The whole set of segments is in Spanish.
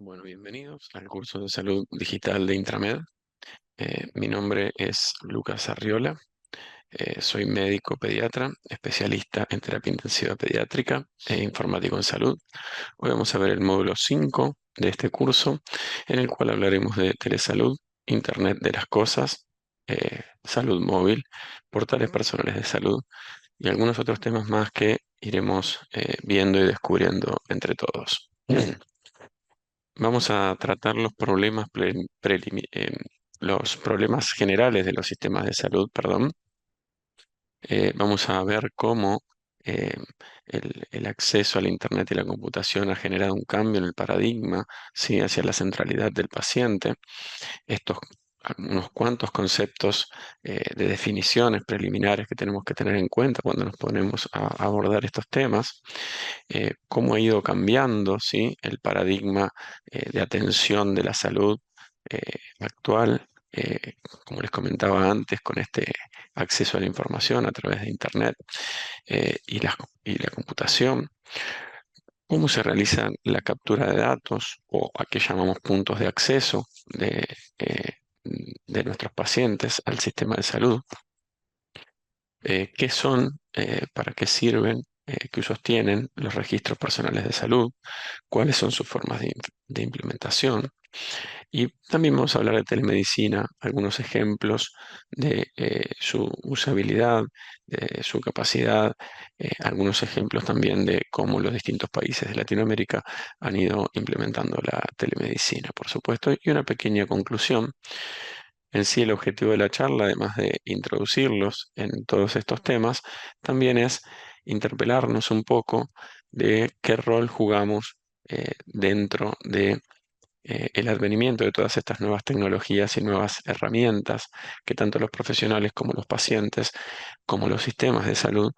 Bueno, bienvenidos al curso de salud digital de Intramed. Mi nombre es Lucas Arriola. Soy médico pediatra, especialista en terapia intensiva pediátrica e informático en salud. Hoy vamos a ver el módulo 5 de este curso, en el cual hablaremos de telesalud, Internet de las cosas, salud móvil, portales personales de salud y algunos otros temas más que iremos viendo y descubriendo entre todos. Vamos a tratar los problemas los problemas generales de los sistemas de salud, perdón. Vamos a ver cómo eh, el acceso al Internet y la computación ha generado un cambio en el paradigma, ¿sí?, hacia la centralidad del paciente. Estos unos cuantos conceptos de definiciones preliminares que tenemos que tener en cuenta cuando nos ponemos a abordar estos temas, cómo ha ido cambiando, ¿sí?, el paradigma de atención de la salud actual, como les comentaba antes, con este acceso a la información a través de Internet y la computación, cómo se realiza la captura de datos o a qué llamamos puntos de acceso eh, de nuestros pacientes al sistema de salud, qué son, para qué sirven, qué usos tienen los registros personales de salud, cuáles son sus formas de implementación. Y también vamos a hablar de telemedicina, algunos ejemplos de su usabilidad, de su capacidad, algunos ejemplos también de cómo los distintos países de Latinoamérica han ido implementando la telemedicina, por supuesto, y una pequeña conclusión. En sí, el objetivo de la charla, además de introducirlos en todos estos temas, también es interpelarnos un poco de qué rol jugamos dentro de el advenimiento de todas estas nuevas tecnologías y nuevas herramientas que tanto los profesionales como los pacientes, como los sistemas de salud,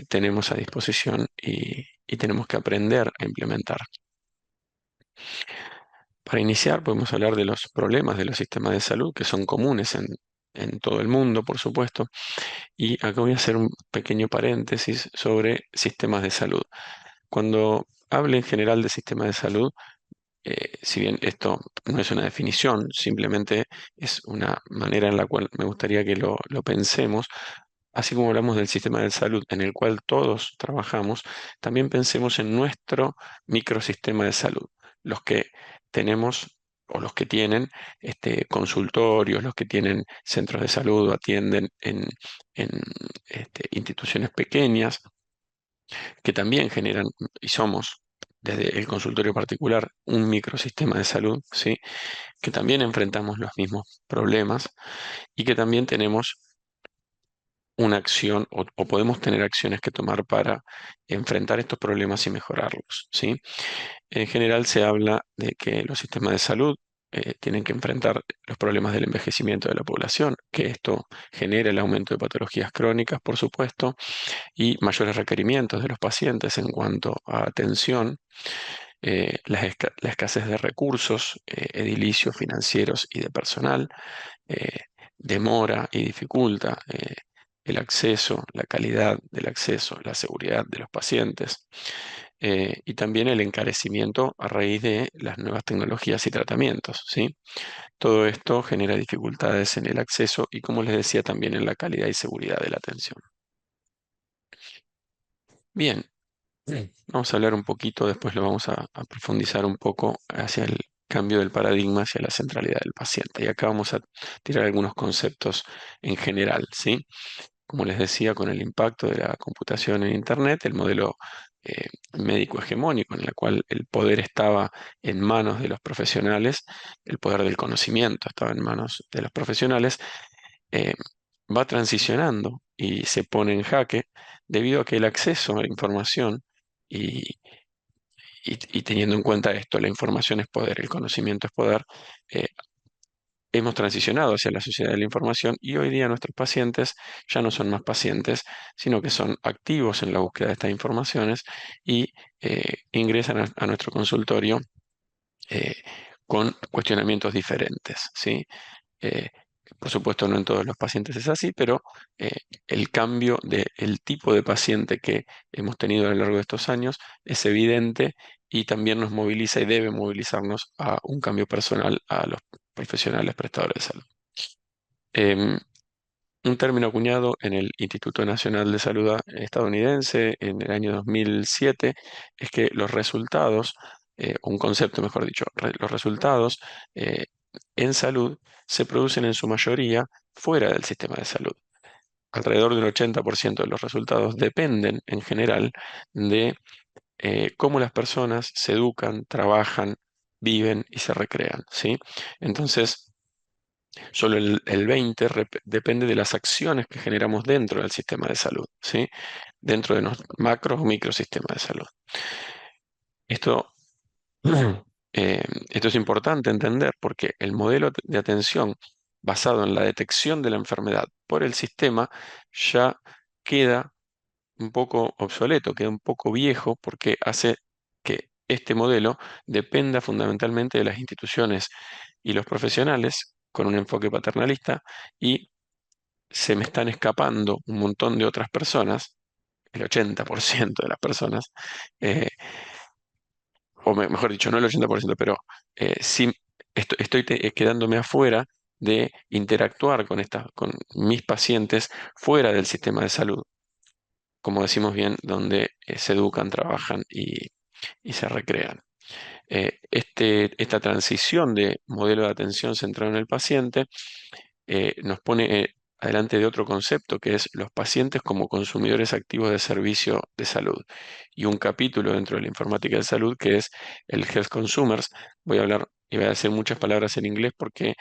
tenemos a disposición y tenemos que aprender a implementar. Para iniciar, podemos hablar de los problemas de los sistemas de salud que son comunes en todo el mundo, por supuesto, y acá voy a hacer un pequeño paréntesis sobre sistemas de salud. Cuando hable en general de sistemas de salud, si bien esto no es una definición, simplemente es una manera en la cual me gustaría que lo pensemos, así como hablamos del sistema de salud en el cual todos trabajamos, también pensemos en nuestro microsistema de salud, los que tenemos o los que tienen consultorios, los que tienen centros de salud o atienden en instituciones pequeñas que también generan, y somos desde el consultorio particular, un microsistema de salud, ¿sí?, que también enfrentamos los mismos problemas y que también tenemos una acción o podemos tener acciones que tomar para enfrentar estos problemas y mejorarlos, ¿sí? En general se habla de que los sistemas de salud tienen que enfrentar los problemas del envejecimiento de la población, que esto genera el aumento de patologías crónicas, por supuesto, y mayores requerimientos de los pacientes en cuanto a atención, la escasez de recursos edilicios, financieros y de personal, eh, demora y dificulta el acceso, la calidad del acceso, la seguridad de los pacientes, y también el encarecimiento a raíz de las nuevas tecnologías y tratamientos, ¿sí? Todo esto genera dificultades en el acceso y, como les decía, también en la calidad y seguridad de la atención. Bien. Vamos a hablar un poquito, después lo vamos a profundizar un poco hacia el cambio del paradigma, hacia la centralidad del paciente. Y acá vamos a tirar algunos conceptos en general, ¿sí? Como les decía, con el impacto de la computación en Internet, el modelo médico hegemónico, en el cual el poder estaba en manos de los profesionales, el poder del conocimiento estaba en manos de los profesionales, eh, va transicionando y se pone en jaque debido a que el acceso a la información y, y teniendo en cuenta esto, la información es poder, el conocimiento es poder, eh, hemos transicionado hacia la sociedad de la información y hoy día nuestros pacientes ya no son más pacientes, sino que son activos en la búsqueda de estas informaciones y ingresan a nuestro consultorio eh, con cuestionamientos diferentes, ¿sí? Eh, por supuesto, no en todos los pacientes es así, pero eh, el cambio del tipo de paciente que hemos tenido a lo largo de estos años es evidente y también nos moviliza y debe movilizarnos a un cambio personal a los profesionales prestadores de salud. Em, un término acuñado en el Instituto Nacional de Salud estadounidense en el año 2007 es que los resultados, un concepto mejor dicho, los resultados eh, en salud se producen en su mayoría fuera del sistema de salud. Alrededor del 80% de los resultados dependen en general de cómo las personas se educan, trabajan, viven y se recrean, ¿sí? Entonces, solo el 20 depende de las acciones que generamos dentro del sistema de salud, ¿sí? Dentro de los macros o microsistemas de salud. Esto, esto es importante entender porque el modelo de atención basado en la detección de la enfermedad por el sistema ya queda un poco obsoleto, queda un poco viejo porque hace que este modelo dependa fundamentalmente de las instituciones y los profesionales con un enfoque paternalista y se me están escapando un montón de otras personas, el 80% de las personas, eh, mejor dicho, no el 80%, pero sí estoy quedándome afuera de interactuar con mis pacientes fuera del sistema de salud, como decimos bien, donde se educan, trabajan y se recrean. Esta transición de modelo de atención centrado en el paciente nos pone adelante de otro concepto que es los pacientes como consumidores activos de servicio de salud. Y un capítulo dentro de la informática de salud que es el Health Consumers. Voy a hablar y voy a decir muchas palabras en inglés porque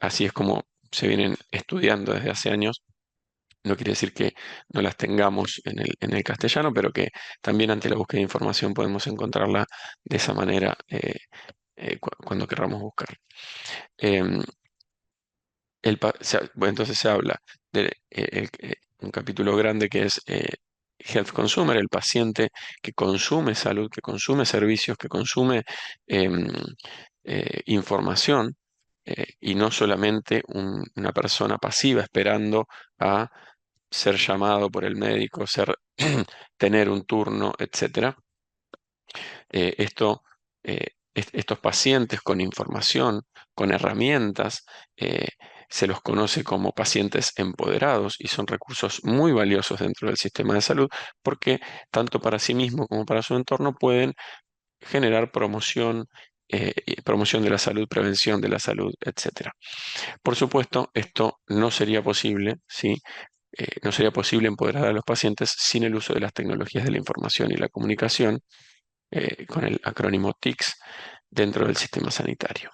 así es como se vienen estudiando desde hace años. No quiere decir que no las tengamos en el castellano, pero que también ante la búsqueda de información podemos encontrarla de esa manera cuando queramos buscar. Em, bueno, entonces se habla de un capítulo grande que es Health Consumer, el paciente que consume salud, que consume servicios, que consume em, información y no solamente una persona pasiva esperando a ser llamado por el médico, tener un turno, etcétera. Estos pacientes con información, con herramientas, eh, se los conoce como pacientes empoderados y son recursos muy valiosos dentro del sistema de salud porque tanto para sí mismo como para su entorno pueden generar promoción, y promoción de la salud, prevención de la salud, etcétera. Por supuesto, esto no sería posible, ¿sí? No sería posible empoderar a los pacientes sin el uso de las tecnologías de la información y la comunicación con el acrónimo TICS dentro del sistema sanitario.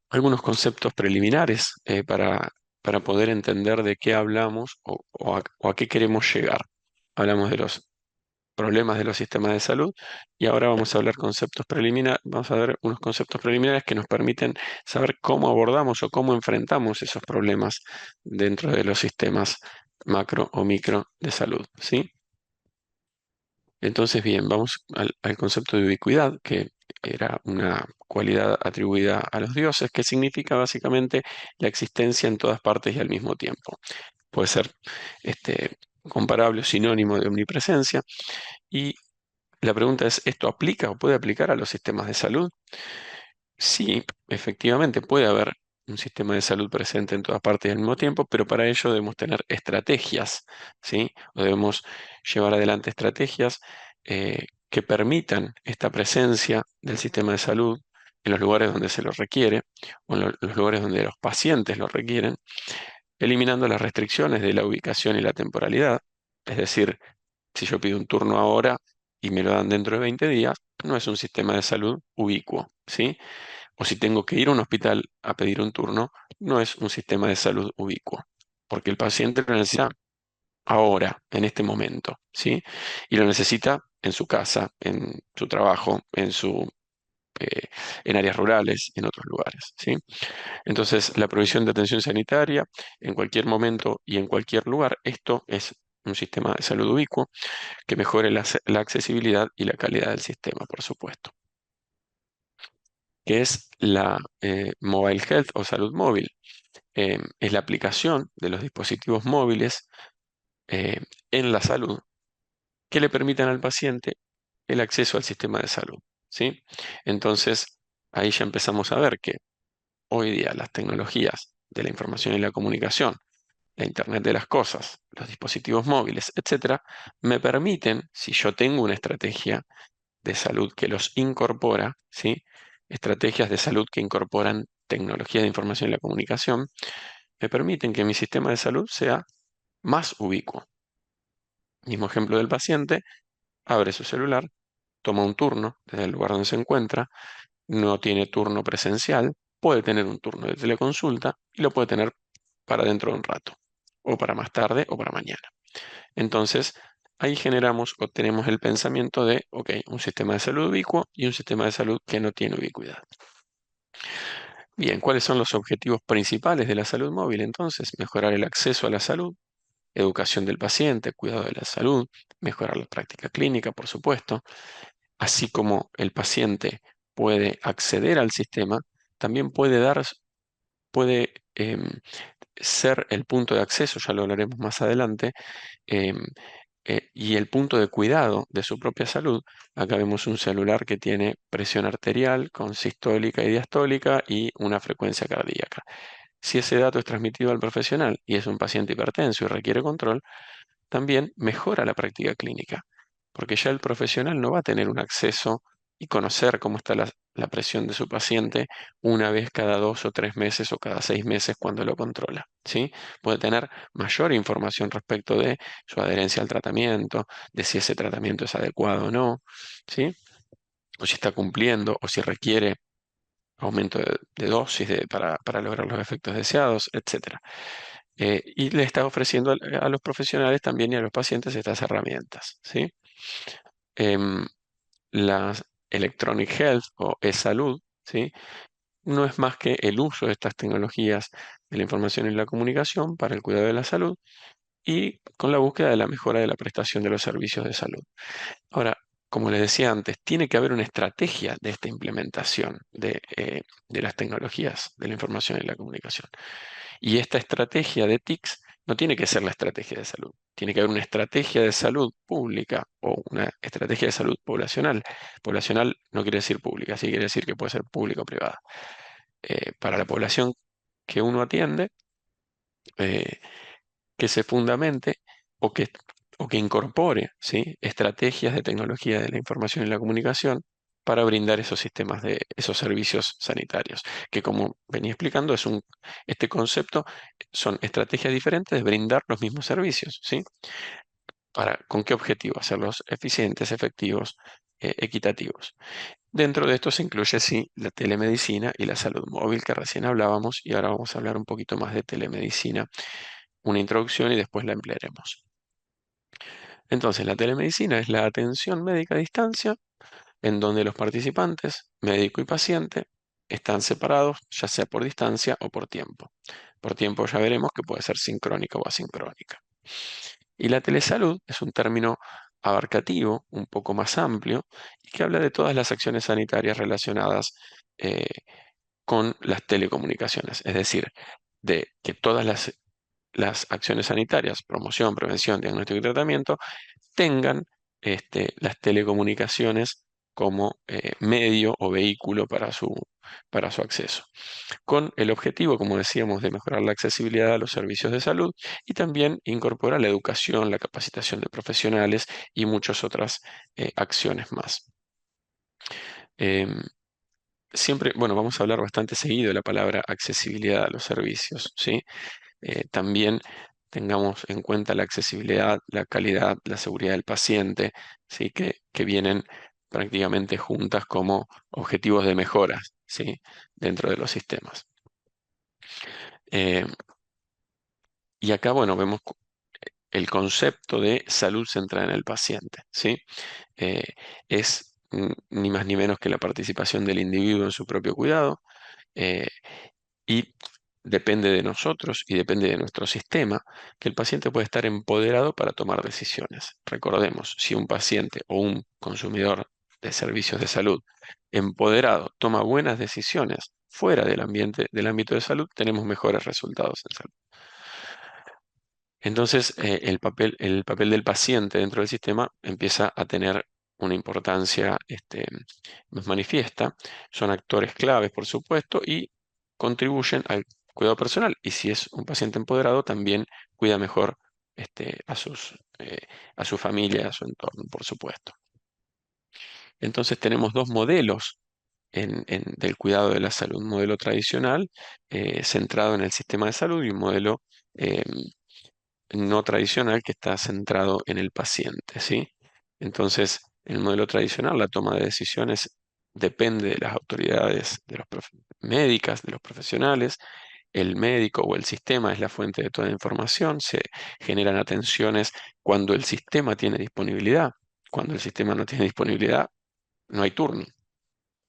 Algunos conceptos preliminares para poder entender de qué hablamos o a qué queremos llegar. Hablamos de los problemas de los sistemas de salud y ahora vamos a hablar conceptos preliminares, vamos a ver unos conceptos preliminares que nos permiten saber cómo abordamos o cómo enfrentamos esos problemas dentro de los sistemas macro o micro de salud, ¿sí? Entonces, bien, vamos al concepto de ubicuidad, que era una cualidad atribuida a los dioses, que significa básicamente la existencia en todas partes y al mismo tiempo. Puede ser comparable o sinónimo de omnipresencia. Y la pregunta es, ¿esto aplica o puede aplicar a los sistemas de salud? Sí, efectivamente puede haber un sistema de salud presente en todas partes al mismo tiempo, pero para ello debemos tener estrategias, ¿sí? O debemos llevar adelante estrategias que permitan esta presencia del sistema de salud en los lugares donde se lo requiere o en los lugares donde los pacientes lo requieren, eliminando las restricciones de la ubicación y la temporalidad. Es decir, si yo pido un turno ahora y me lo dan dentro de 20 días, no es un sistema de salud ubicuo, ¿sí? O si tengo que ir a un hospital a pedir un turno, no es un sistema de salud ubicuo, porque el paciente lo necesita ahora, en este momento, ¿sí? Y lo necesita en su casa, en su trabajo, eh, en áreas rurales, en otros lugares, ¿sí? Entonces, la provisión de atención sanitaria en cualquier momento y en cualquier lugar, esto es un sistema de salud ubicuo que mejore la accesibilidad y la calidad del sistema, por supuesto, que es la Mobile Health o salud móvil. Es la aplicación de los dispositivos móviles eh, en la salud que le permitan al paciente el acceso al sistema de salud, ¿sí? Entonces, ahí ya empezamos a ver que hoy día las tecnologías de la información y la comunicación, la Internet de las cosas, los dispositivos móviles, etcétera, me permiten, si yo tengo una estrategia de salud que los incorpora, ¿sí? Estrategias de salud que incorporan tecnología de información y la comunicación, me permiten que mi sistema de salud sea más ubicuo. Mismo ejemplo del paciente, abre su celular, toma un turno desde el lugar donde se encuentra, no tiene turno presencial, puede tener un turno de teleconsulta y lo puede tener para dentro de un rato, o para más tarde o para mañana. Entonces, ahí generamos o tenemos el pensamiento de, ok, un sistema de salud ubicuo y un sistema de salud que no tiene ubicuidad. Bien, ¿cuáles son los objetivos principales de la salud móvil? Entonces, mejorar el acceso a la salud, educación del paciente, cuidado de la salud, mejorar la práctica clínica, por supuesto, así como el paciente puede acceder al sistema, también puede ser el punto de acceso, ya lo hablaremos más adelante, em, y el punto de cuidado de su propia salud. Acá vemos un celular que tiene presión arterial con sistólica y diastólica y una frecuencia cardíaca. Si ese dato es transmitido al profesional y es un paciente hipertenso y requiere control, también mejora la práctica clínica, porque ya el profesional no va a tener un acceso y conocer cómo está la presión de su paciente una vez cada 2 o 3 meses o cada 6 meses cuando lo controla, ¿sí? Puede tener mayor información respecto de su adherencia al tratamiento, de si ese tratamiento es adecuado o no, ¿sí? O si está cumpliendo o si requiere aumento de dosis para lograr los efectos deseados, etcétera. Y le está ofreciendo a los profesionales también y a los pacientes estas herramientas, ¿sí? Em, la Electronic Health o e-salud, ¿sí? No es más que el uso de estas tecnologías de la información y la comunicación para el cuidado de la salud y con la búsqueda de la mejora de la prestación de los servicios de salud. Ahora, como les decía antes, tiene que haber una estrategia de esta implementación de las tecnologías de la información y la comunicación. Y esta estrategia de TICS no tiene que ser la estrategia de salud. Tiene que haber una estrategia de salud pública o una estrategia de salud poblacional. Poblacional no quiere decir pública, sí quiere decir que puede ser pública o privada. Para la población que uno atiende, eh, que se fundamente o que, o que incorpore, ¿sí? Estrategias de tecnología de la información y la comunicación para brindar esos sistemas de esos servicios sanitarios, que como venía explicando, este concepto son estrategias diferentes de brindar los mismos servicios, ¿sí? ¿Con qué objetivo? Hacerlos eficientes, efectivos, equitativos. Dentro de esto se incluye, sí, la telemedicina y la salud móvil que recién hablábamos y ahora vamos a hablar un poquito más de telemedicina, una introducción y después la emplearemos. Entonces, la telemedicina es la atención médica a distancia en donde los participantes, médico y paciente, están separados, ya sea por distancia o por tiempo. Por tiempo ya veremos que puede ser sincrónica o asincrónica. Y la telesalud es un término abarcativo, un poco más amplio, y que habla de todas las acciones sanitarias relacionadas eh, con las telecomunicaciones, es decir, de que todas las acciones sanitarias, promoción, prevención, diagnóstico y tratamiento, tengan las telecomunicaciones como medio o vehículo para su acceso, con el objetivo, como decíamos, de mejorar la accesibilidad a los servicios de salud y también incorporar la educación, la capacitación de profesionales y muchas otras acciones más. Em, Siempre, bueno, vamos a hablar bastante seguido de la palabra accesibilidad a los servicios, ¿sí? También tengamos en cuenta la accesibilidad, la calidad, la seguridad del paciente, ¿sí? Que vienen prácticamente juntas como objetivos de mejora, ¿sí? Dentro de los sistemas. Eh, y acá, bueno, vemos el concepto de salud centrada en el paciente, ¿sí? Eh, es ni más ni menos que la participación del individuo en su propio cuidado, eh, y depende de nosotros y depende de nuestro sistema que el paciente puede estar empoderado para tomar decisiones. Recordemos, si un paciente o un consumidor de servicios de salud empoderado toma buenas decisiones fuera del ámbito de salud, tenemos mejores resultados en salud. Entonces, el papel del paciente dentro del sistema empieza a tener una importancia más manifiesta, son actores claves, por supuesto, y contribuyen al cuidado personal. Y si es un paciente empoderado, también cuida mejor a su familia, a su entorno, por supuesto. Entonces tenemos dos modelos del cuidado de la salud, un modelo tradicional centrado en el sistema de salud y un modelo eh, no tradicional que está centrado en el paciente, ¿sí? Entonces, en el modelo tradicional, la toma de decisiones depende de las autoridades médicas, de los profesionales. El médico o el sistema es la fuente de toda información. Se generan atenciones cuando el sistema tiene disponibilidad. Cuando el sistema no tiene disponibilidad, no hay turno.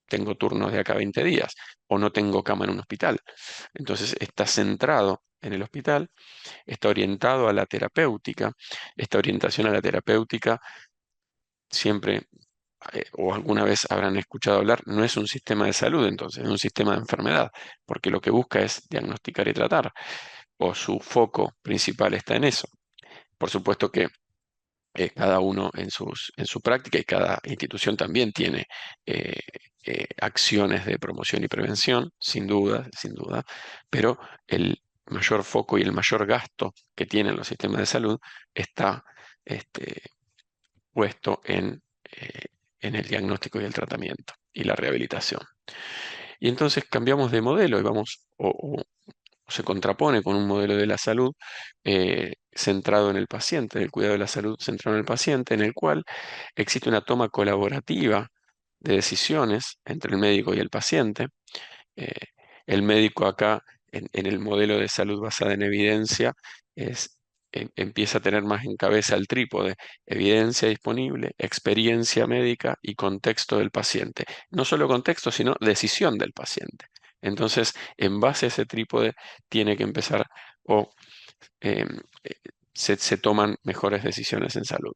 Tengo turnos de acá a 20 días o no tengo cama en un hospital. Entonces, está centrado en el hospital, está orientado a la terapéutica. Esta orientación a la terapéutica siempre, o alguna vez habrán escuchado hablar, no es un sistema de salud, entonces es un sistema de enfermedad, porque lo que busca es diagnosticar y tratar, o su foco principal está en eso. Por supuesto que cada uno en su práctica y cada institución también tiene eh, acciones de promoción y prevención, sin duda, pero el mayor foco y el mayor gasto que tienen los sistemas de salud está este, puesto en el diagnóstico y el tratamiento y la rehabilitación. Y entonces cambiamos de modelo y vamos, o se contrapone con un modelo de la salud centrado en el paciente, del cuidado de la salud centrado en el paciente, en el cual existe una toma colaborativa de decisiones entre el médico y el paciente. Eh, el médico acá, en el modelo de salud basada en evidencia, empieza a tener más en cabeza el trípode: evidencia disponible, experiencia médica y contexto del paciente. No solo contexto, sino decisión del paciente. Entonces, en base a ese trípode, tiene que empezar o em, eh, se toman mejores decisiones en salud.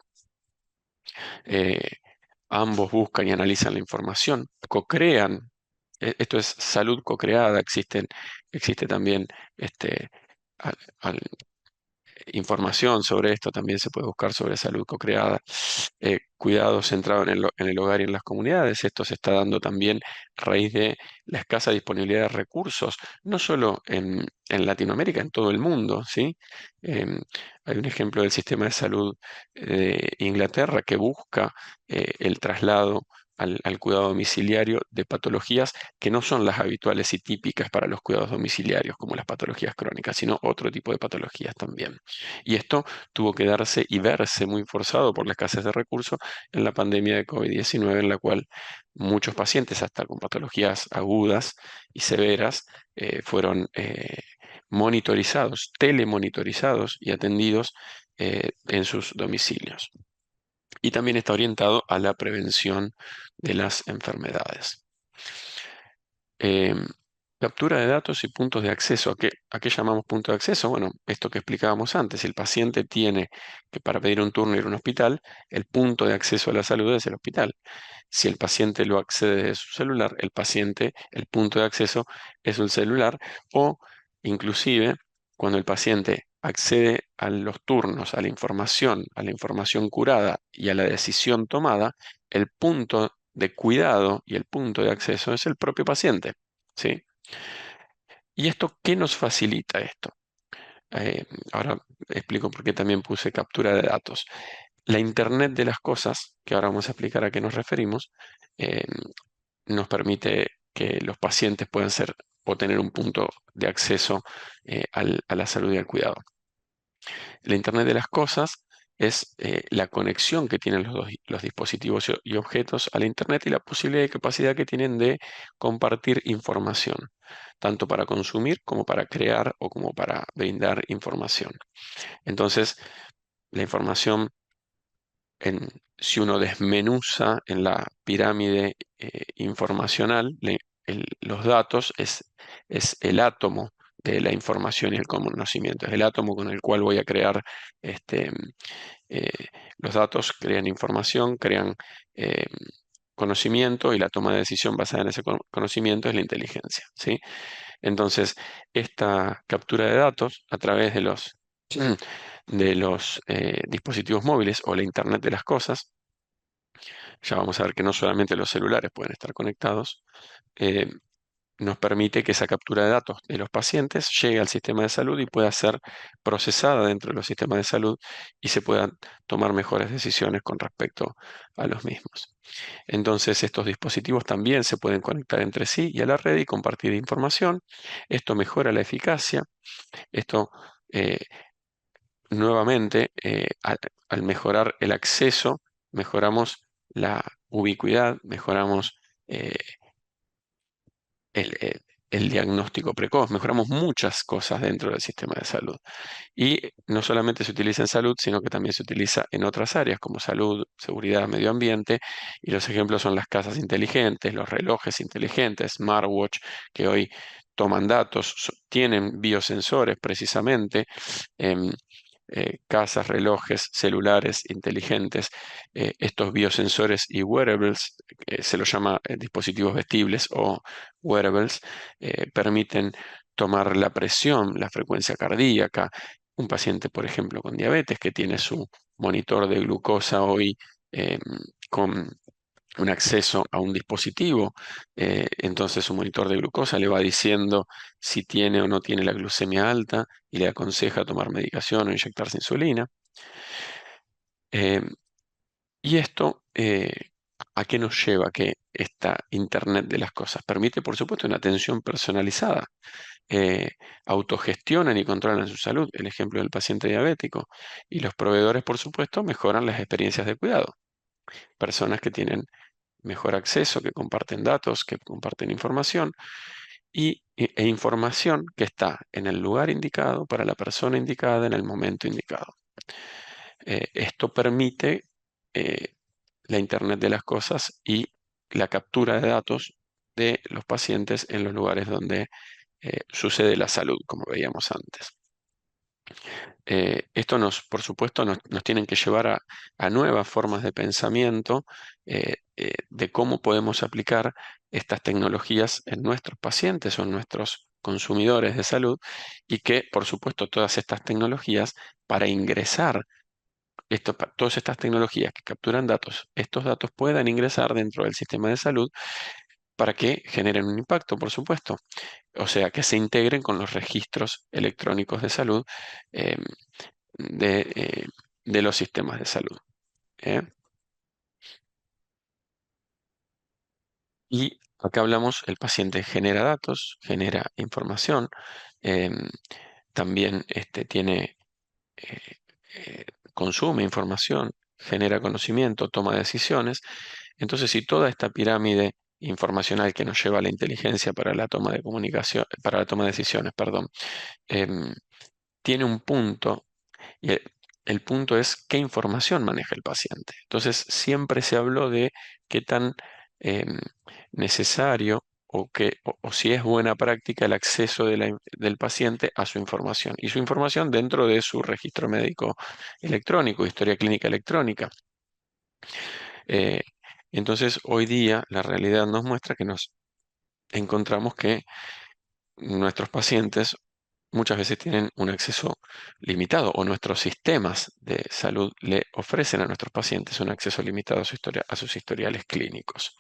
Eh, Ambos buscan y analizan la información, co-crean. Esto es salud co-creada. Existe también este, al- al- información sobre esto, también se puede buscar sobre salud co-creada. Cuidado centrado en el hogar y en las comunidades. Esto se está dando también a raíz de la escasa disponibilidad de recursos, no solo en Latinoamérica, en todo el mundo, ¿sí? Em, Hay un ejemplo del sistema de salud de Inglaterra que busca el traslado al cuidado domiciliario de patologías que no son las habituales y típicas para los cuidados domiciliarios, como las patologías crónicas, sino otro tipo de patologías también. Y esto tuvo que darse y verse muy forzado por la escasez de recursos en la pandemia de COVID-19, en la cual muchos pacientes, hasta con patologías agudas y severas, fueron monitorizados, telemonitorizados y atendidos en sus domicilios. Y también está orientado a la prevención de las enfermedades. Em, Captura de datos y puntos de acceso. ¿A qué llamamos punto de acceso? Bueno, esto que explicábamos antes: si el paciente tiene que, para pedir un turno, ir a un hospital, el punto de acceso a la salud es el hospital. Si el paciente lo accede desde su celular, el punto de acceso es un celular, o inclusive cuando el paciente accede a los turnos, a la información curada y a la decisión tomada, el punto de cuidado y el punto de acceso es el propio paciente, ¿sí? ¿Y esto qué nos facilita esto? Ahora explico por qué también puse captura de datos. La Internet de las cosas, que ahora vamos a explicar a qué nos referimos, eh, nos permite que los pacientes puedan ser o tener un punto de acceso a la salud y al cuidado. La Internet de las cosas es la conexión que tienen los dispositivos y objetos a la Internet y la posibilidad y capacidad que tienen de compartir información, tanto para consumir como para crear o como para brindar información. Entonces, la información, si uno desmenuza en la pirámide informacional, los datos es el átomo de la información y el conocimiento. Es el átomo con el cual voy a crear este, eh, los datos, crean información, crean eh, conocimiento, y la toma de decisión basada en ese conocimiento es la inteligencia, ¿sí? Entonces, esta captura de datos a través de los dispositivos móviles o la Internet de las cosas ya vamos a ver que no solamente los celulares pueden estar conectados, eh, nos permite que esa captura de datos de los pacientes llegue al sistema de salud y pueda ser procesada dentro de los sistemas de salud y se puedan tomar mejores decisiones con respecto a los mismos. Entonces, estos dispositivos también se pueden conectar entre sí y a la red y compartir información. Esto mejora la eficacia. Esto, eh, nuevamente, al mejorar el acceso, mejoramos la ubicuidad, mejoramos eh, el, el- el diagnóstico precoz, mejoramos muchas cosas dentro del sistema de salud. Y no solamente se utiliza en salud, sino que también se utiliza en otras áreas como salud, seguridad, medio ambiente. Y los ejemplos son las casas inteligentes, los relojes inteligentes, smartwatch, que hoy toman datos, tienen biosensores precisamente. em, Casas, relojes, celulares inteligentes, estos biosensores y wearables, se los llama dispositivos vestibles o wearables, permiten tomar la presión, la frecuencia cardíaca. Un paciente, por ejemplo, con diabetes que tiene su monitor de glucosa hoy em, con un acceso a un dispositivo, entonces su monitor de glucosa le va diciendo si tiene o no tiene la glucemia alta y le aconseja tomar medicación o inyectarse insulina. Eh, y esto, ¿a qué nos lleva? Que esta Internet de las cosas permite, por supuesto, una atención personalizada. eh, Autogestionan y controlan su salud, el ejemplo del paciente diabético. Y los proveedores, por supuesto, mejoran las experiencias de cuidado. Personas que tienen mejor acceso, que comparten datos, que comparten información e información que está en el lugar indicado, para la persona indicada, en el momento indicado. Esto permite la Internet de las cosas y la captura de datos de los pacientes en los lugares donde sucede la salud, como veíamos antes. Esto por supuesto, nos tienen que llevar a nuevas formas de pensamiento de cómo podemos aplicar estas tecnologías en nuestros pacientes o en nuestros consumidores de salud y que, por supuesto, todas estas tecnologías para ingresar todas estas tecnologías que capturan datos, estos datos puedan ingresar dentro del sistema de salud para que generen un impacto, por supuesto. O sea, que se integren con los registros electrónicos de salud em, de, eh, de los sistemas de salud. ¿Eh? Y acá hablamos, el paciente genera datos, genera información, em, también eh, eh, consume información, genera conocimiento, toma decisiones. Entonces, si toda esta pirámide informacional que nos lleva a la inteligencia para la toma de comunicación, para la toma de decisiones, perdón, em, tiene un punto y el punto es qué información maneja el paciente. Entonces, siempre se habló de qué tan em, necesario o si es buena práctica el acceso del paciente a su información y su información dentro de su registro médico electrónico, historia clínica electrónica. Eh, entonces, hoy día la realidad nos muestra que nos encontramos que nuestros pacientes muchas veces tienen un acceso limitado o nuestros sistemas de salud le ofrecen a nuestros pacientes un acceso limitado a a sus historiales clínicos.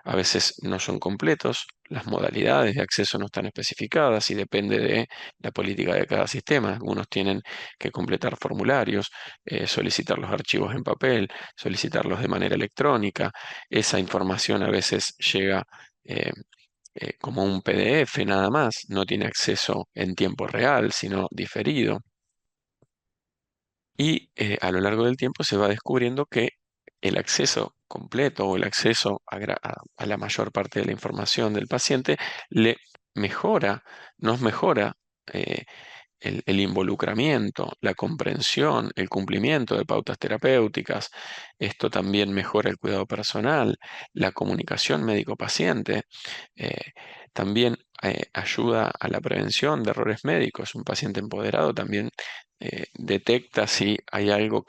A veces no son completos, las modalidades de acceso no están especificadas y depende de la política de cada sistema. Algunos tienen que completar formularios, solicitar los archivos en papel, solicitarlos de manera electrónica. Esa información a veces llega eh, como un PDF nada más, no tiene acceso en tiempo real, sino diferido. Y a lo largo del tiempo se va descubriendo que el acceso completo o el acceso a la mayor parte de la información del paciente le mejora, nos mejora eh, el involucramiento, la comprensión, el cumplimiento de pautas terapéuticas. Esto también mejora el cuidado personal, la comunicación médico-paciente. eh, También ayuda a la prevención de errores médicos. Un paciente empoderado también detecta si hay algo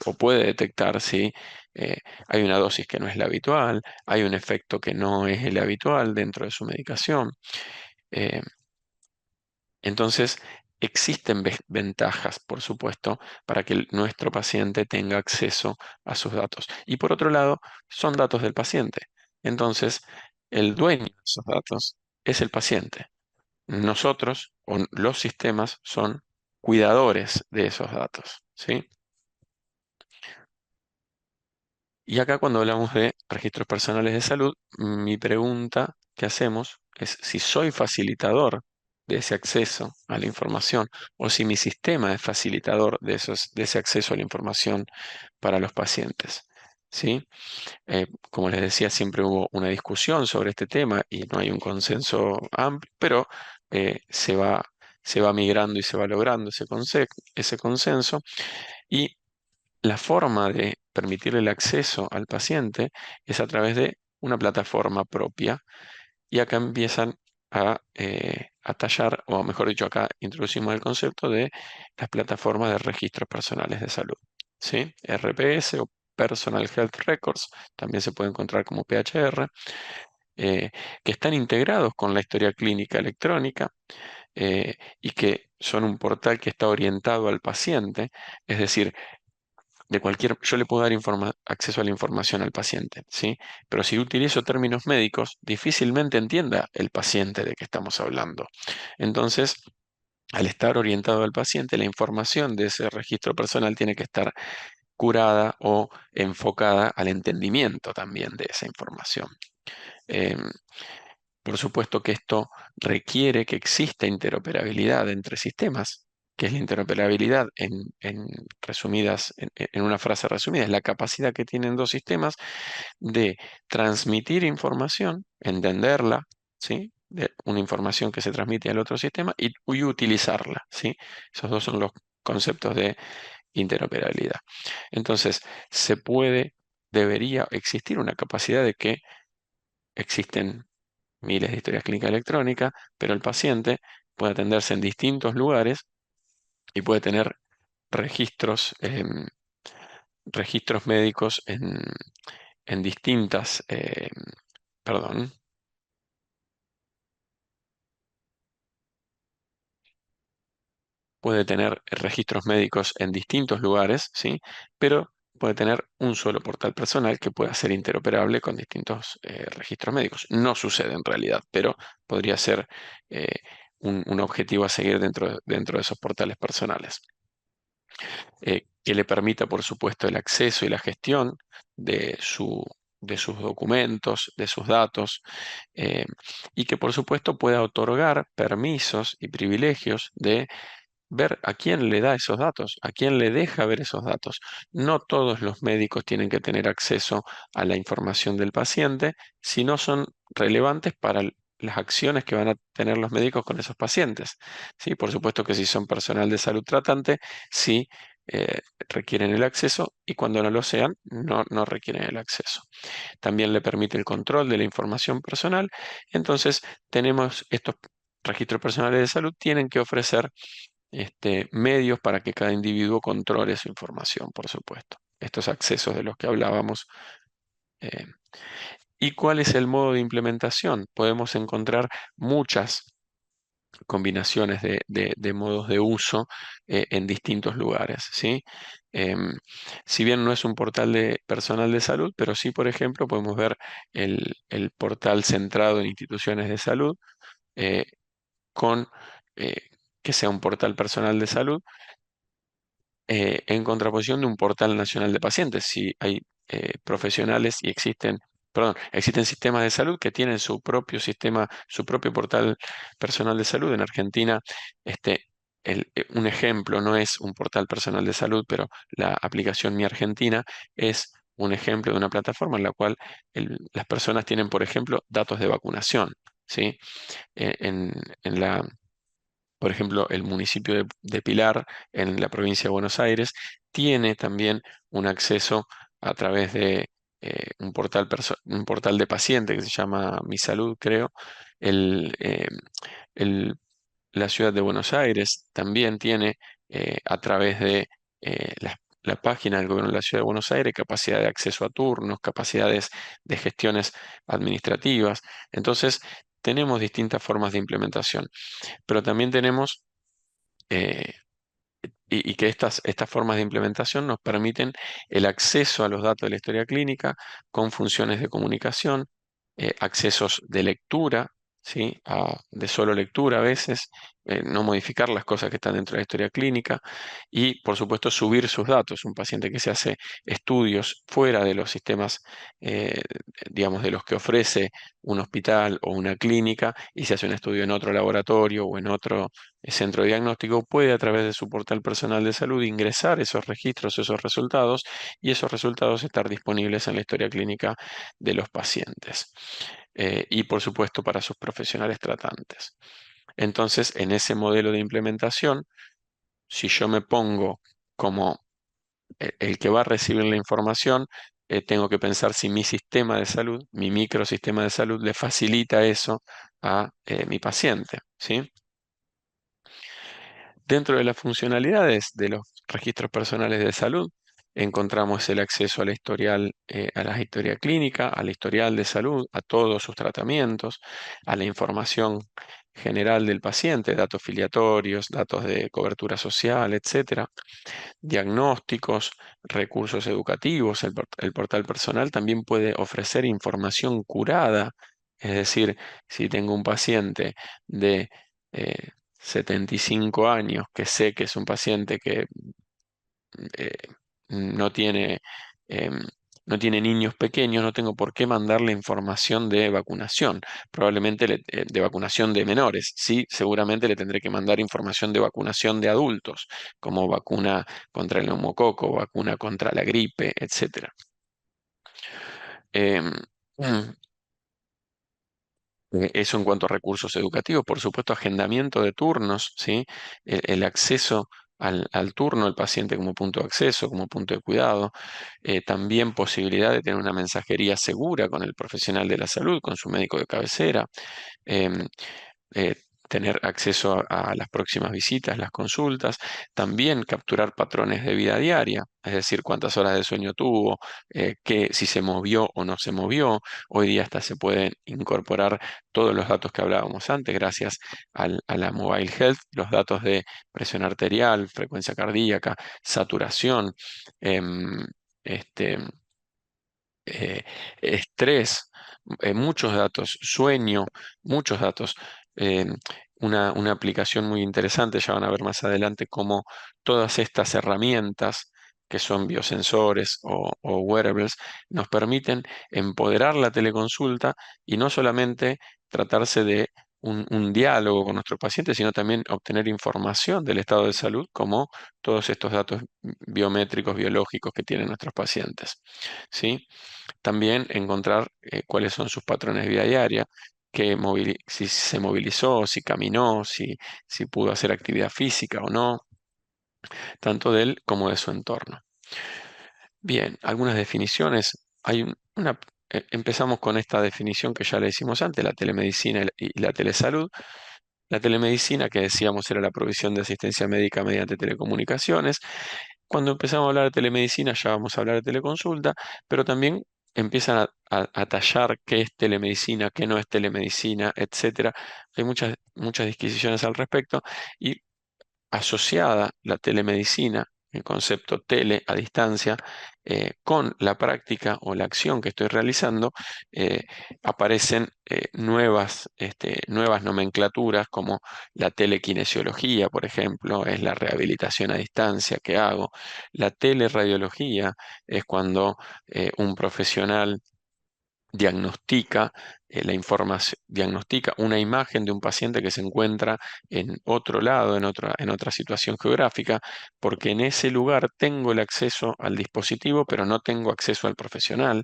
o puede detectar si hay una dosis que no es la habitual, hay un efecto que no es el habitual dentro de su medicación. Eh, entonces, Existen ventajas, por supuesto, para que nuestro paciente tenga acceso a sus datos. Y por otro lado, son datos del paciente. Entonces, el dueño de esos datos es el paciente. Nosotros o los sistemas son cuidadores de esos datos, ¿sí? Y acá cuando hablamos de registros personales de salud, mi pregunta que hacemos es si soy facilitador de ese acceso a la información o si mi sistema es facilitador de ese acceso a la información para los pacientes. ¿Sí? Como les decía, siempre hubo una discusión sobre este tema y no hay un consenso amplio, pero se va migrando y se va logrando ese consenso. Y la forma de permitirle el acceso al paciente es a través de una plataforma propia y acá empiezan a tallar, o mejor dicho, acá introducimos el concepto de las plataformas de registros personales de salud, ¿sí? RPS o Personal Health Records, también se puede encontrar como PHR, eh, que están integrados con la historia clínica electrónica y que son un portal que está orientado al paciente, es decir, yo le puedo dar acceso a la información al paciente, ¿sí? Pero si utilizo términos médicos, difícilmente entienda el paciente de qué estamos hablando. Entonces, al estar orientado al paciente, la información de ese registro personal tiene que estar curada o enfocada al entendimiento también de esa información. Em, por supuesto que esto requiere que exista interoperabilidad entre sistemas, que es la interoperabilidad en resumidas, en una frase resumida, es la capacidad que tienen dos sistemas de transmitir información, entenderla, ¿sí? De una información que se transmite al otro sistema y utilizarla, ¿sí? Esos dos son los conceptos de interoperabilidad. Entonces, debería existir una capacidad de que existen miles de historias clínicas electrónicas, pero el paciente puede atenderse en distintos lugares y puede tener registros, registros médicos en distintas, perdón, puede tener registros médicos en distintos lugares, ¿sí? Pero puede tener un solo portal personal que pueda ser interoperable con distintos registros médicos. No sucede en realidad, pero podría ser eh, un objetivo a seguir dentro de esos portales personales. Que le permita, por supuesto, el acceso y la gestión de de sus documentos, de sus datos, eh, y que, por supuesto, pueda otorgar permisos y privilegios de ver a quién le da esos datos, a quién le deja ver esos datos. No todos los médicos tienen que tener acceso a la información del paciente si no son relevantes para las acciones que van a tener los médicos con esos pacientes. Sí, por supuesto que si son personal de salud tratante, sí requieren el acceso y cuando no lo sean, no requieren el acceso. También le permite el control de la información personal. Entonces, tenemos estos registros personales de salud, tienen que ofrecer medios para que cada individuo controle su información, por supuesto. Estos accesos de los que hablábamos. eh, ¿Y cuál es el modo de implementación? Podemos encontrar muchas combinaciones de modos de uso en distintos lugares, ¿sí? Em, si bien no es un portal de personal de salud, pero sí, por ejemplo, podemos ver el portal centrado en instituciones de salud eh, con eh, que sea un portal personal de salud en contraposición de un portal nacional de pacientes. Si hay profesionales y existen sistemas de salud que tienen su propio sistema, su propio portal personal de salud. En Argentina, un ejemplo no es un portal personal de salud, pero la aplicación Mi Argentina es un ejemplo de una plataforma en la cual las personas tienen, por ejemplo, datos de vacunación, ¿sí? En por ejemplo, el municipio de Pilar, en la provincia de Buenos Aires, tiene también un acceso a través de un portal de paciente que se llama Mi Salud, creo. El, eh, el- la ciudad de Buenos Aires también tiene a través de la página del gobierno de la ciudad de Buenos Aires capacidad de acceso a turnos, capacidades de gestiones administrativas. Entonces, tenemos distintas formas de implementación, pero también tenemos eh, y que estas formas de implementación nos permiten el acceso a los datos de la historia clínica con funciones de comunicación, accesos de lectura, ¿sí? De solo lectura a veces, no modificar las cosas que están dentro de la historia clínica y, por supuesto, subir sus datos. Un paciente que se hace estudios fuera de los sistemas, eh, digamos, de los que ofrece un hospital o una clínica y se hace un estudio en otro laboratorio o en otro centro diagnóstico, puede a través de su portal personal de salud ingresar esos registros, esos resultados y esos resultados estar disponibles en la historia clínica de los pacientes y por supuesto para sus profesionales tratantes. Entonces, en ese modelo de implementación, si yo me pongo como el que va a recibir la información, tengo que pensar si mi sistema de salud, mi microsistema de salud, le facilita eso a mi paciente, ¿sí? Dentro de las funcionalidades de los registros personales de salud, encontramos el acceso al historial, a la historia clínica, al historial de salud, a todos sus tratamientos, a la información general del paciente, datos filiatorios, datos de cobertura social, etcétera, diagnósticos, recursos educativos. El portal personal también puede ofrecer información curada, es decir, si tengo un paciente de 75 años que sé que es un paciente que eh, no tiene, em, no tiene niños pequeños, no tengo por qué mandarle información de vacunación, probablemente de vacunación de menores. Sí, seguramente le tendré que mandar información de vacunación de adultos, como vacuna contra el neumococo, vacuna contra la gripe, etcétera. Em, Eso en cuanto a recursos educativos, por supuesto, agendamiento de turnos, ¿sí? El acceso al turno del paciente como punto de acceso, como punto de cuidado. También posibilidad de tener una mensajería segura con el profesional de la salud, con su médico de cabecera. em, eh, Tener acceso a las próximas visitas, las consultas, también capturar patrones de vida diaria, es decir, cuántas horas de sueño tuvo, si se movió o no se movió. Hoy día hasta se pueden incorporar todos los datos que hablábamos antes, gracias a la Mobile Health, los datos de presión arterial, frecuencia cardíaca, saturación, em, este, eh, estrés, muchos datos, sueño, muchos datos. Eh, una aplicación muy interesante, ya van a ver más adelante cómo todas estas herramientas que son biosensores o wearables, nos permiten empoderar la teleconsulta y no solamente tratarse de un diálogo con nuestros pacientes, sino también obtener información del estado de salud, como todos estos datos biométricos, biológicos que tienen nuestros pacientes. ¿Sí? También encontrar cuáles son sus patrones de vida diaria, si se movilizó, si caminó, si pudo hacer actividad física o no, tanto de él como de su entorno. Bien, algunas definiciones. Empezamos con esta definición que ya le hicimos antes, la telemedicina y la telesalud. La telemedicina, que decíamos, era la provisión de asistencia médica mediante telecomunicaciones. Cuando empezamos a hablar de telemedicina, ya vamos a hablar de teleconsulta, pero también empiezan a tallar qué es telemedicina, qué no es telemedicina, etcétera. Hay muchas disquisiciones al respecto y asociada la telemedicina, el concepto tele a distancia, con la práctica o la acción que estoy realizando, eh, aparecen nuevas nomenclaturas como la telequinesiología, por ejemplo, es la rehabilitación a distancia que hago. La teleradiología es cuando un profesional diagnostica la información, diagnostica una imagen de un paciente que se encuentra en otro lado, en otra situación geográfica, porque en ese lugar tengo el acceso al dispositivo, pero no tengo acceso al profesional.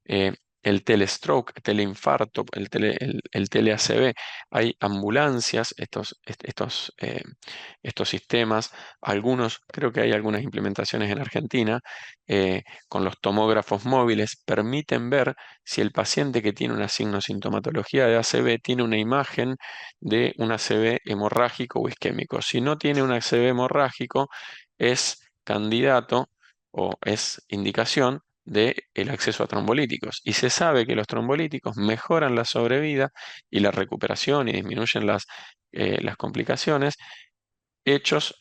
eh, el telestroke, teleinfarto, el tele-ACV. Hay ambulancias, estos sistemas, algunos, creo que hay algunas implementaciones en Argentina, con los tomógrafos móviles, permiten ver si el paciente que tiene una signosintomatología de ACV tiene una imagen de un ACV hemorrágico o isquémico. Si no tiene un ACV hemorrágico, es candidato o es indicación de el acceso a trombolíticos. Y se sabe que los trombolíticos mejoran la sobrevida y la recuperación y disminuyen las complicaciones hechos,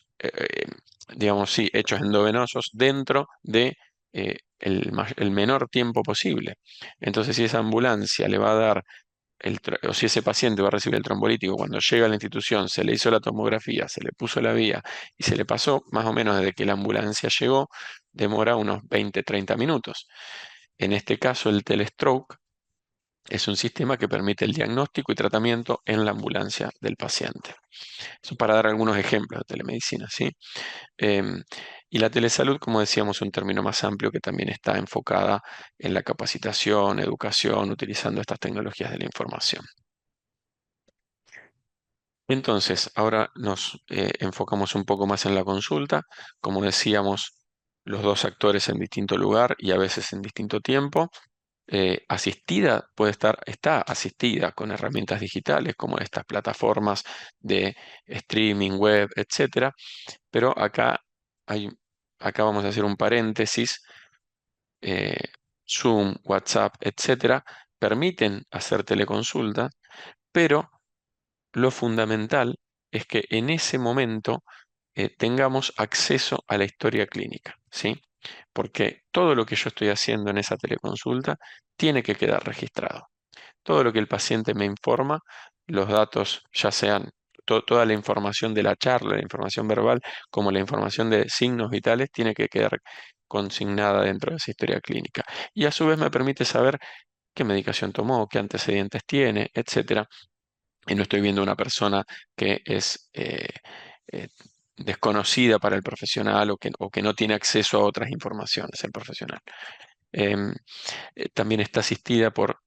digamos, sí, hechos endovenosos dentro de el menor tiempo posible. Entonces, si esa ambulancia le va a dar o si ese paciente va a recibir el trombolítico, cuando llega a la institución, se le hizo la tomografía, se le puso la vía y se le pasó, más o menos desde que la ambulancia llegó, demora unos 20-30 minutos. En este caso, el telestroke es un sistema que permite el diagnóstico y tratamiento en la ambulancia del paciente. Eso para dar algunos ejemplos de telemedicina, ¿sí? Em, y la telesalud, como decíamos, es un término más amplio que también está enfocada en la capacitación, educación, utilizando estas tecnologías de la información. Entonces, ahora nos enfocamos un poco más en la consulta. Como decíamos, los dos actores en distinto lugar y a veces en distinto tiempo. Asistida está asistida con herramientas digitales como estas plataformas de streaming, web, etcétera. Pero hay, acá vamos a hacer un paréntesis. eh, Zoom, WhatsApp, etcétera, permiten hacer teleconsulta, pero lo fundamental es que en ese momento tengamos acceso a la historia clínica, ¿sí? Porque todo lo que yo estoy haciendo en esa teleconsulta tiene que quedar registrado. Todo lo que el paciente me informa, los datos, ya sean toda la información de la charla, la información verbal, como la información de signos vitales, tiene que quedar consignada dentro de esa historia clínica. Y a su vez me permite saber qué medicación tomó, qué antecedentes tiene, etcétera, y no estoy viendo una persona que es eh, desconocida para el profesional o que no tiene acceso a otras informaciones el profesional. Em, También está asistida por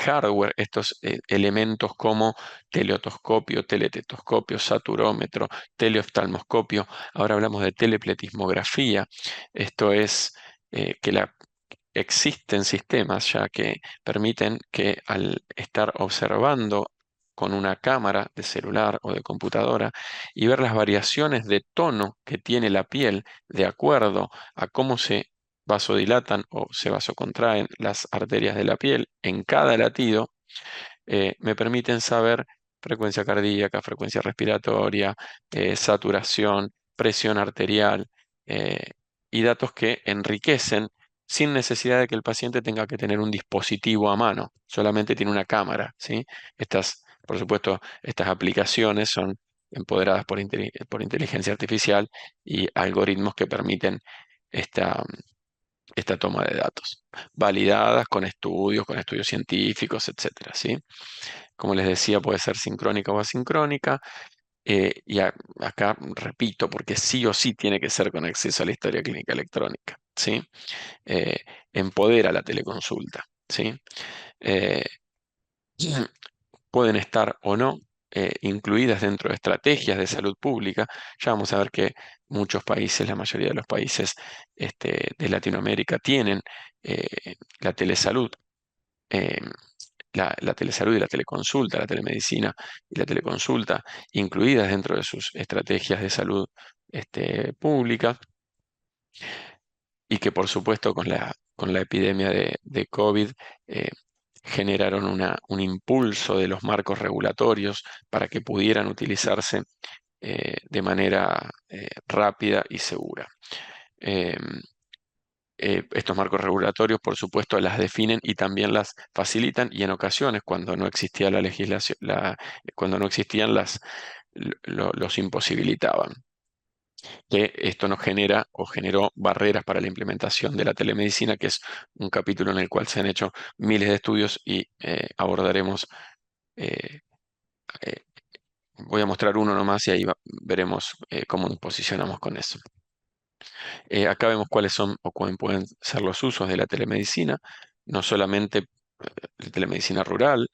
hardware, estos elementos como teleotoscopio, teletetoscopio, saturómetro, teleoftalmoscopio. Ahora hablamos de telepletismografía. Esto es que existen sistemas ya que permiten que al estar observando con una cámara de celular o de computadora y ver las variaciones de tono que tiene la piel de acuerdo a cómo se vasodilatan o se vasocontraen las arterias de la piel en cada latido, me permiten saber frecuencia cardíaca, frecuencia respiratoria, saturación, presión arterial, eh, y datos que enriquecen sin necesidad de que el paciente tenga que tener un dispositivo a mano, solamente tiene una cámara, ¿sí? Por supuesto, estas aplicaciones son empoderadas por inteligencia artificial y algoritmos que permiten esta, esta toma de datos, validadas con estudios científicos, etcétera, ¿sí? Como les decía, puede ser sincrónica o asincrónica. Acá repito, porque sí o sí tiene que ser con acceso a la historia clínica electrónica, ¿sí? Eh, Empodera la teleconsulta, ¿sí? Eh, Pueden estar o no incluidas dentro de estrategias de salud pública. Ya vamos a ver que muchos países, la mayoría de los países de Latinoamérica tienen la telesalud. eh, la telesalud y la teleconsulta, la telemedicina y la teleconsulta incluidas dentro de sus estrategias de salud pública, y que por supuesto con la epidemia de COVID eh, generaron un impulso de los marcos regulatorios para que pudieran utilizarse de manera rápida y segura. Em, Estos marcos regulatorios, por supuesto, las definen y también las facilitan y en ocasiones, cuando no existía la legislación, cuando no existían los imposibilitaban. Que esto nos genera o generó barreras para la implementación de la telemedicina, que es un capítulo en el cual se han hecho miles de estudios y abordaremos, eh, eh, voy a mostrar uno nomás y ahí veremos cómo nos posicionamos con eso. Acá vemos cuáles son o cuáles pueden ser los usos de la telemedicina, no solamente la telemedicina rural,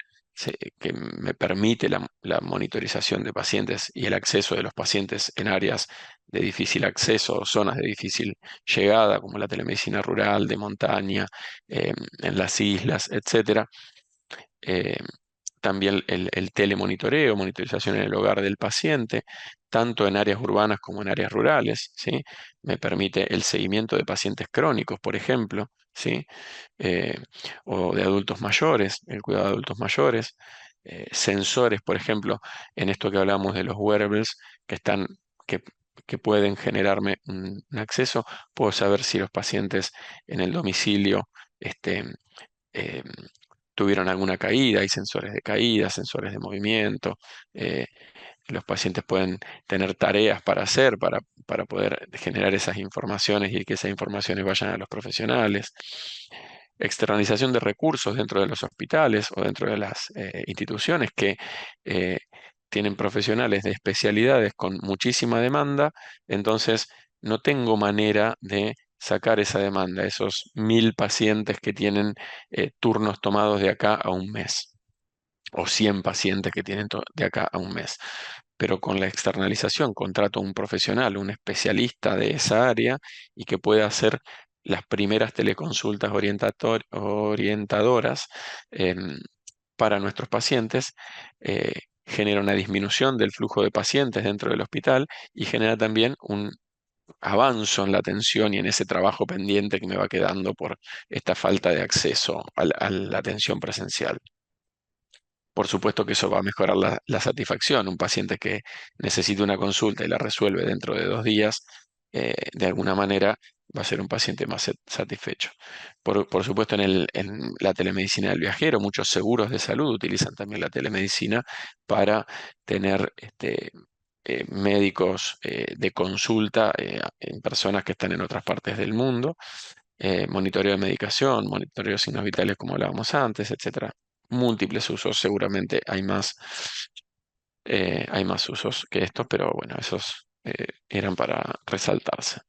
que me permite la monitorización de pacientes y el acceso de los pacientes en áreas de difícil acceso o zonas de difícil llegada, como la telemedicina rural, de montaña, en las islas, etcétera. Eh, También el telemonitoreo, monitorización en el hogar del paciente, tanto en áreas urbanas como en áreas rurales, ¿sí? Me permite el seguimiento de pacientes crónicos, por ejemplo, ¿sí? Eh, o de adultos mayores, el cuidado de adultos mayores, sensores, por ejemplo, en esto que hablamos de los wearables, que están, que, que pueden generarme un acceso. Puedo saber si los pacientes en el domicilio este, eh, tuvieron alguna caída, hay sensores de caída, sensores de movimiento. eh, los pacientes pueden tener tareas para hacer, para poder generar esas informaciones y que esas informaciones vayan a los profesionales. Externalización de recursos dentro de los hospitales o dentro de las instituciones que eh, tienen profesionales de especialidades con muchísima demanda, entonces no tengo manera de sacar esa demanda, esos 1000 pacientes que tienen turnos tomados de acá a un mes o 100 pacientes que tienen de acá a un mes. Pero con la externalización contrato a un profesional, un especialista de esa área y que pueda hacer las primeras teleconsultas orientadoras em, para nuestros pacientes. Genera una disminución del flujo de pacientes dentro del hospital y genera también un avanzo en la atención y en ese trabajo pendiente que me va quedando por esta falta de acceso a la atención presencial. Por supuesto que eso va a mejorar la satisfacción. Un paciente que necesite una consulta y la resuelve dentro de 2 días, de alguna manera va a ser un paciente más satisfecho. Por supuesto, en la telemedicina del viajero, muchos seguros de salud utilizan también la telemedicina para tener médicos de consulta en personas que están en otras partes del mundo, monitoreo de medicación, monitoreo de signos vitales como hablábamos antes, etcétera. Múltiples usos, seguramente hay más usos que estos, pero bueno, esos eran para resaltarse.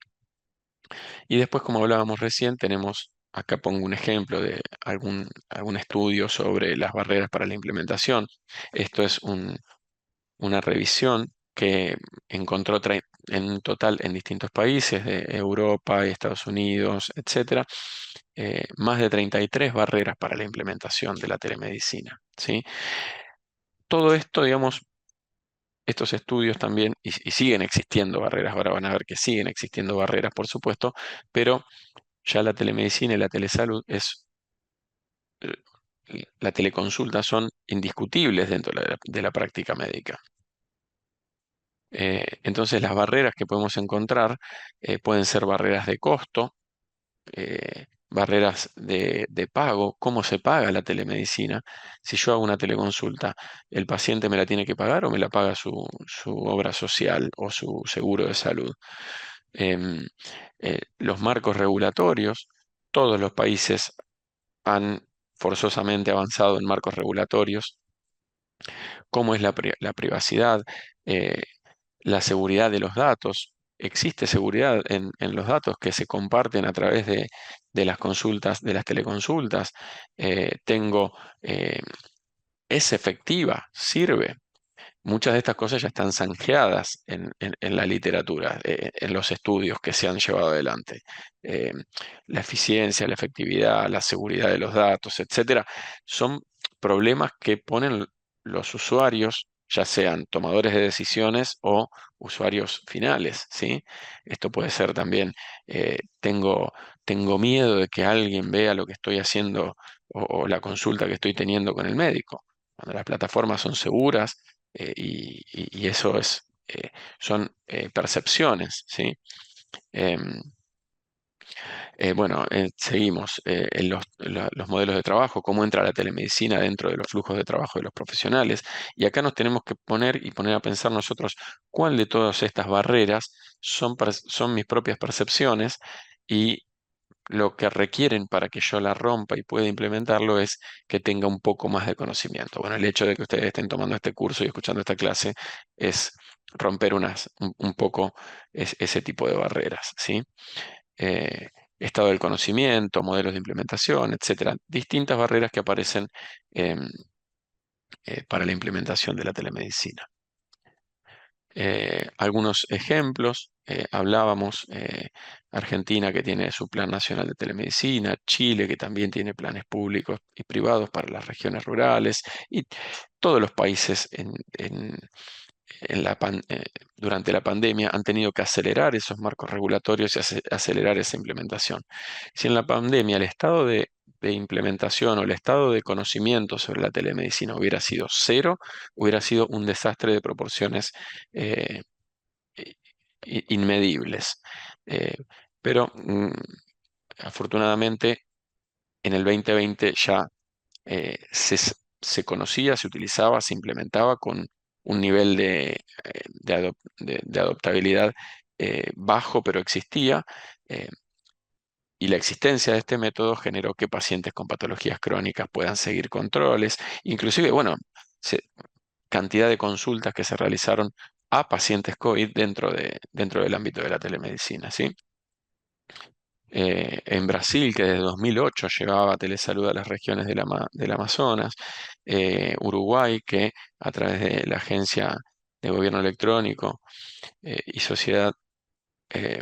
Y después, como hablábamos recién, tenemos, acá pongo un ejemplo de algún estudio sobre las barreras para la implementación. Esto es una revisión que encontró en total en distintos países de Europa y Estados Unidos, etcétera, más de 33 barreras para la implementación de la telemedicina, ¿sí? Todo esto, digamos, estos estudios también, y siguen existiendo barreras, ahora van a ver que siguen existiendo barreras, por supuesto, pero ya la telemedicina y la telesalud la teleconsulta son indiscutibles dentro de la práctica médica. Entonces las barreras que podemos encontrar pueden ser barreras de costo, barreras de pago, cómo se paga la telemedicina. Si yo hago una teleconsulta, ¿el paciente me la tiene que pagar o me la paga su obra social o su seguro de salud? Em, los marcos regulatorios, todos los países han forzosamente avanzado en marcos regulatorios. ¿Cómo es la privacidad? Eh, la seguridad de los datos. Existe seguridad en los datos que se comparten a través de las consultas, de las teleconsultas. Tengo, es efectiva, sirve. Muchas de estas cosas ya están zanjeadas en la literatura, en los estudios que se han llevado adelante. Eh, la eficiencia, la efectividad, la seguridad de los datos, etcétera, son problemas que ponen los usuarios, ya sean tomadores de decisiones o usuarios finales, ¿sí? Esto puede ser también, tengo miedo de que alguien vea lo que estoy haciendo o la consulta que estoy teniendo con el médico. Cuando las plataformas son seguras, y eso son percepciones, ¿sí? Em, bueno, seguimos en los modelos de trabajo, cómo entra la telemedicina dentro de los flujos de trabajo de los profesionales. Y acá nos tenemos que poner a pensar nosotros cuál de todas estas barreras son mis propias percepciones y lo que requieren para que yo la rompa y pueda implementarlo es que tenga un poco más de conocimiento. Bueno, el hecho de que ustedes estén tomando este curso y escuchando esta clase es romper un poco ese tipo de barreras, ¿sí? Eh, estado del conocimiento, modelos de implementación, etcétera. Distintas barreras que aparecen em, para la implementación de la telemedicina. Algunos ejemplos, hablábamos, Argentina que tiene su Plan Nacional de Telemedicina, Chile que también tiene planes públicos y privados para las regiones rurales y todos los países durante la pandemia han tenido que acelerar esos marcos regulatorios y acelerar esa implementación. Si en la pandemia el estado de implementación o el estado de conocimiento sobre la telemedicina hubiera sido cero, hubiera sido un desastre de proporciones inmedibles. Eh, pero afortunadamente en el 2020 ya se conocía, se utilizaba, se implementaba con un nivel de adoptabilidad bajo, pero existía. eh, y la existencia de este método generó que pacientes con patologías crónicas puedan seguir controles, inclusive, bueno, se- cantidad de consultas que se realizaron a pacientes COVID dentro del ámbito de la telemedicina, ¿sí? En Brasil, que desde 2008 llevaba telesalud a las regiones del Amazonas, Uruguay, que a través de la Agencia de Gobierno Electrónico y Sociedad eh,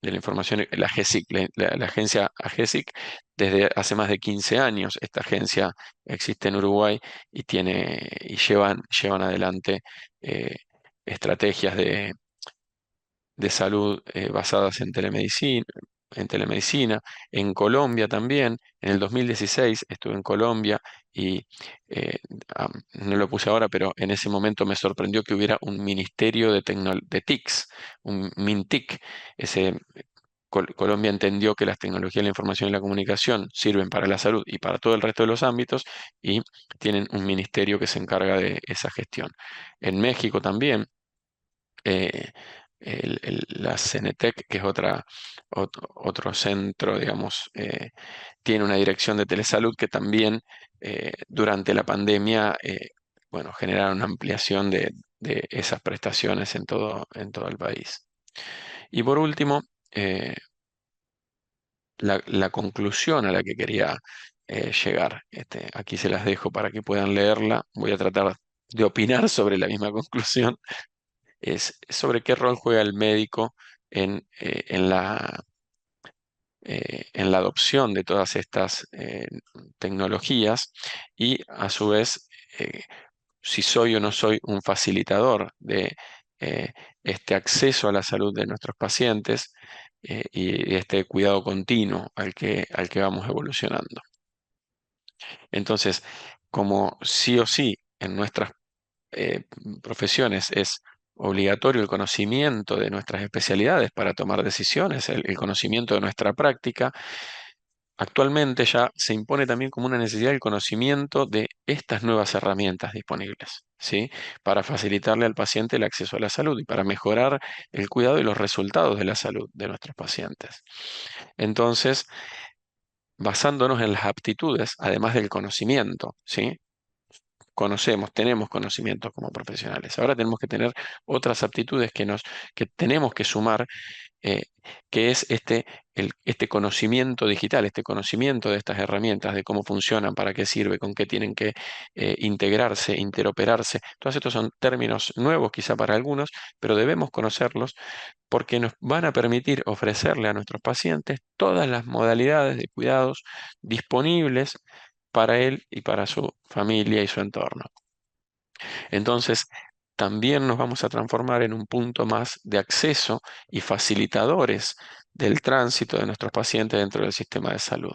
de la Información, la AGESIC, la agencia AGESIC, desde hace más de 15 años, esta agencia existe en Uruguay y llevan adelante eh, estrategias de salud basadas en telemedicina. En Colombia también, en el 2016 estuve en Colombia y eh, no lo puse ahora, pero en ese momento me sorprendió que hubiera un ministerio de TICs, un MINTIC. Ese, Colombia entendió que las tecnologías de la información y la comunicación sirven para la salud y para todo el resto de los ámbitos y tienen un ministerio que se encarga de esa gestión. En México también eh, la Cenetec, que es otro centro, digamos, tiene una dirección de telesalud que también durante la pandemia, bueno, generaron ampliación de esas prestaciones en todo el país. Y por último, eh, la conclusión a la que quería llegar. Aquí se las dejo para que puedan leerla. Voy a tratar de opinar sobre la misma conclusión es sobre qué rol juega el médico en la adopción de todas estas tecnologías y a su vez si soy o no soy un facilitador de eh, este acceso a la salud de nuestros pacientes y este cuidado continuo al que vamos evolucionando. Entonces, como sí o sí en nuestras eh, profesiones es obligatorio el conocimiento de nuestras especialidades para tomar decisiones, el conocimiento de nuestra práctica. Actualmente ya se impone también como una necesidad el conocimiento de estas nuevas herramientas disponibles, ¿sí? Para facilitarle al paciente el acceso a la salud y para mejorar el cuidado y los resultados de la salud de nuestros pacientes. Entonces, basándonos en las aptitudes, además del conocimiento, ¿sí? Tenemos conocimientos como profesionales. Ahora tenemos que tener otras aptitudes que tenemos que sumar, eh, que es este conocimiento digital, este conocimiento de estas herramientas, de cómo funcionan, para qué sirve, con qué tienen que integrarse, interoperarse. Todos estos son términos nuevos quizá para algunos, pero debemos conocerlos porque nos van a permitir ofrecerle a nuestros pacientes todas las modalidades de cuidados disponibles para él y para su familia y su entorno. Entonces, también nos vamos a transformar en un punto más de acceso y facilitadores del tránsito de nuestros pacientes dentro del sistema de salud.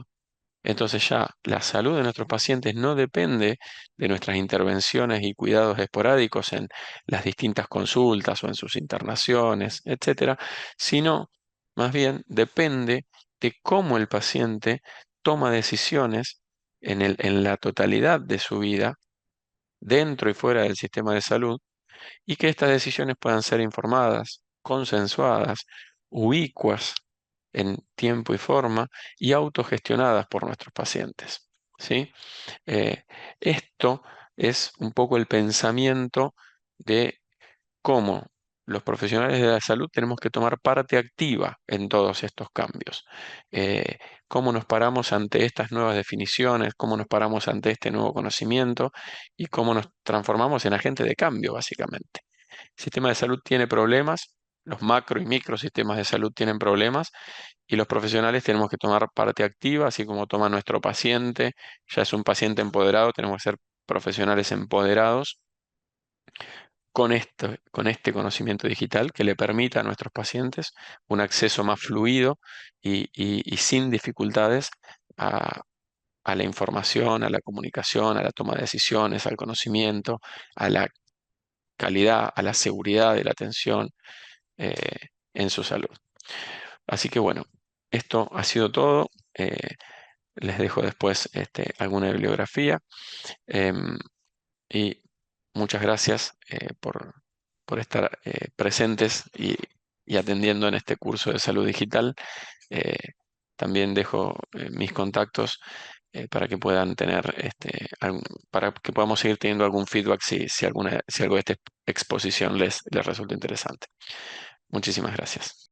Entonces ya la salud de nuestros pacientes no depende de nuestras intervenciones y cuidados esporádicos en las distintas consultas o en sus internaciones, etcétera, sino más bien depende de cómo el paciente toma decisiones en la totalidad de su vida, dentro y fuera del sistema de salud, y que estas decisiones puedan ser informadas, consensuadas, ubicuas en tiempo y forma y autogestionadas por nuestros pacientes. ¿Sí? Eh, Esto es un poco el pensamiento de cómo los profesionales de la salud tenemos que tomar parte activa en todos estos cambios. Cómo nos paramos ante estas nuevas definiciones, cómo nos paramos ante este nuevo conocimiento y cómo nos transformamos en agentes de cambio, básicamente. El sistema de salud tiene problemas, los macro y micro sistemas de salud tienen problemas y los profesionales tenemos que tomar parte activa, así como toma nuestro paciente, ya es un paciente empoderado, tenemos que ser profesionales empoderados con este conocimiento digital que le permita a nuestros pacientes un acceso más fluido y sin dificultades a, a la información, a la comunicación, a la toma de decisiones, al conocimiento, a la calidad, a la seguridad de la atención. en su salud. Así que bueno, esto ha sido todo. Les dejo después alguna bibliografía. em, y muchas gracias por estar presentes y atendiendo en este curso de salud digital. Eh, También dejo mis contactos para que puedan tener para que podamos seguir teniendo algún feedback si algo de esta exposición les resulta interesante. Muchísimas gracias.